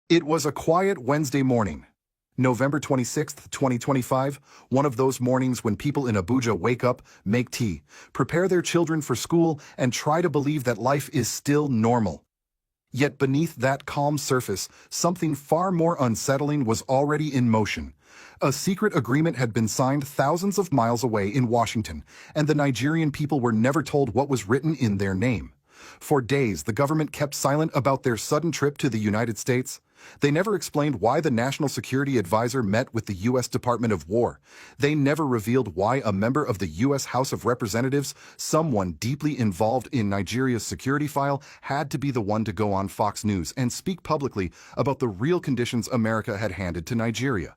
It was a quiet Wednesday morning, November 26th, 2025, one of those mornings when people in Abuja wake up, make tea, prepare their children for school, and try to believe that life is still normal. Yet beneath that calm surface, something far more unsettling was already in motion. A secret agreement had been signed thousands of miles away in Washington, and the Nigerian people were never told what was written in their name. For days, the government kept silent about their sudden trip to the United States. They never explained why the National Security Advisor met with the U.S. Department of War. They never revealed why a member of the U.S. House of Representatives, someone deeply involved in Nigeria's security file, had to be the one to go on Fox News and speak publicly about the real conditions America had handed to Nigeria.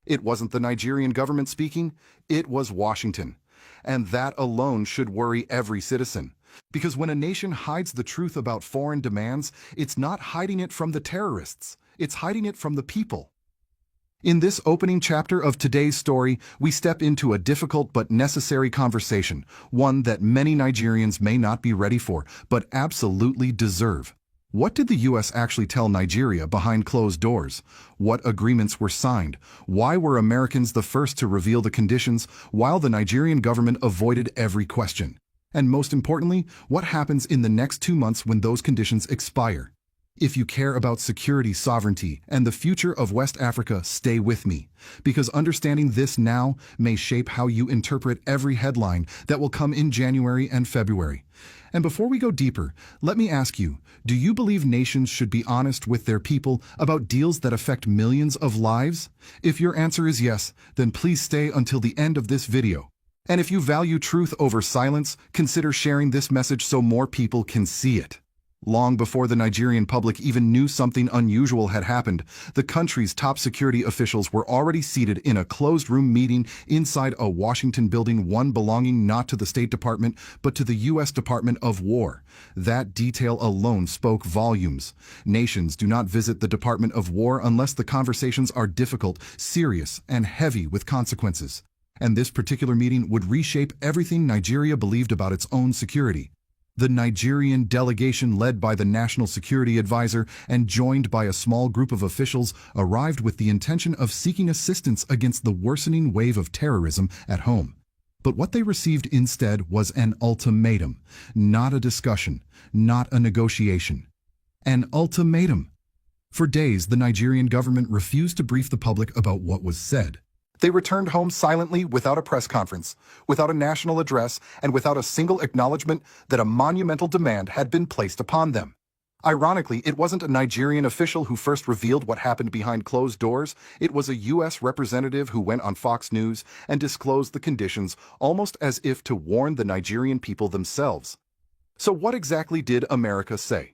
It wasn't the Nigerian government speaking, it was Washington. And that alone should worry every citizen. Because when a nation hides the truth about foreign demands, it's not hiding it from the terrorists, it's hiding it from the people. In this opening chapter of today's story, we step into a difficult but necessary conversation, one that many Nigerians may not be ready for, but absolutely deserve. What did the U.S. actually tell Nigeria behind closed doors? What agreements were signed? Why were Americans the first to reveal the conditions, while the Nigerian government avoided every question? And most importantly, what happens in the next 2 months when those conditions expire? If you care about security, sovereignty, and the future of West Africa, stay with me, because understanding this now may shape how you interpret every headline that will come in January and February. And before we go deeper, let me ask you, do you believe nations should be honest with their people about deals that affect millions of lives? If your answer is yes, then please stay until the end of this video. And if you value truth over silence, consider sharing this message so more people can see it. Long before the Nigerian public even knew something unusual had happened, the country's top security officials were already seated in a closed-room meeting inside a Washington building, one belonging not to the State Department, but to the U.S. Department of War. That detail alone spoke volumes. Nations do not visit the Department of War unless the conversations are difficult, serious, and heavy with consequences. And this particular meeting would reshape everything Nigeria believed about its own security. The Nigerian delegation, led by the National Security Advisor and joined by a small group of officials, arrived with the intention of seeking assistance against the worsening wave of terrorism at home. But what they received instead was an ultimatum, not a discussion, not a negotiation. An ultimatum. For days, the Nigerian government refused to brief the public about what was said. They returned home silently, without a press conference, without a national address, and without a single acknowledgement that a monumental demand had been placed upon them. Ironically, it wasn't a Nigerian official who first revealed what happened behind closed doors. It was a U.S. representative who went on Fox News and disclosed the conditions, almost as if to warn the Nigerian people themselves. So what exactly did America say?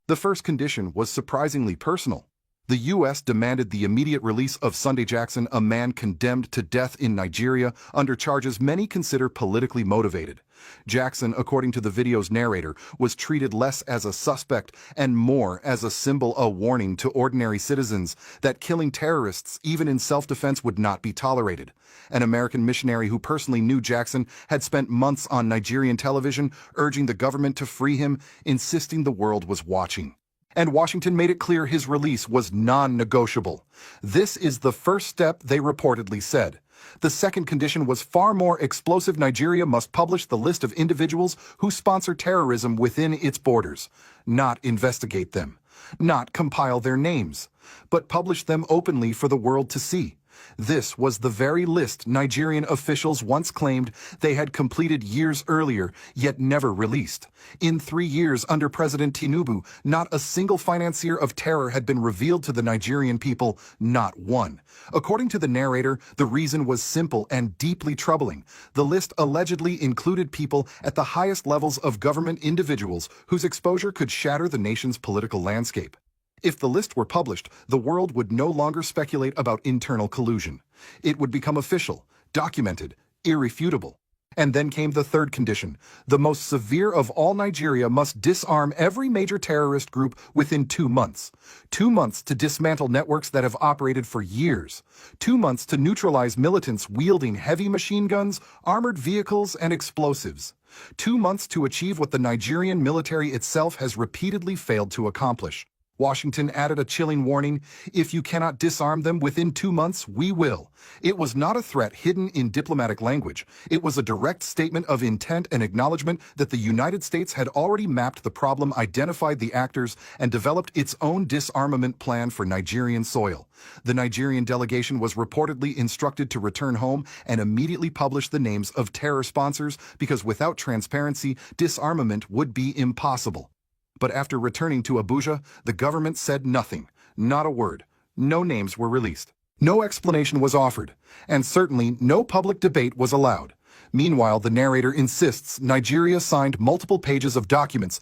The first condition was surprisingly personal. The U.S. demanded the immediate release of Sunday Jackson, a man condemned to death in Nigeria under charges many consider politically motivated. Jackson, according to the video's narrator, was treated less as a suspect and more as a symbol, a warning to ordinary citizens that killing terrorists, even in self-defense, would not be tolerated. An American missionary who personally knew Jackson had spent months on Nigerian television urging the government to free him, insisting the world was watching. And Washington made it clear his release was non-negotiable. This is the first step, they reportedly said. The second condition was far more explosive. Nigeria must publish the list of individuals who sponsor terrorism within its borders, not investigate them, not compile their names, but publish them openly for the world to see. This was the very list Nigerian officials once claimed they had completed years earlier, yet never released. In 3 years under President Tinubu, not a single financier of terror had been revealed to the Nigerian people, not one. According to the narrator, the reason was simple and deeply troubling. The list allegedly included people at the highest levels of government, individuals whose exposure could shatter the nation's political landscape. If the list were published, the world would no longer speculate about internal collusion. It would become official, documented, irrefutable. And then came the third condition. The most severe of all, Nigeria must disarm every major terrorist group within 2 months. 2 months to dismantle networks that have operated for years. 2 months to neutralize militants wielding heavy machine guns, armored vehicles, and explosives. 2 months to achieve what the Nigerian military itself has repeatedly failed to accomplish: Washington added a chilling warning: if you cannot disarm them within 2 months, we will. It was not a threat hidden in diplomatic language. It was a direct statement of intent and acknowledgement that the United States had already mapped the problem, identified the actors, and developed its own disarmament plan for Nigerian soil. The Nigerian delegation was reportedly instructed to return home and immediately publish the names of terror sponsors because without transparency, disarmament would be impossible. But after returning to Abuja, the government said nothing, not a word. No names were released. No explanation was offered, and certainly no public debate was allowed. Meanwhile, the narrator insists Nigeria signed multiple pages of documents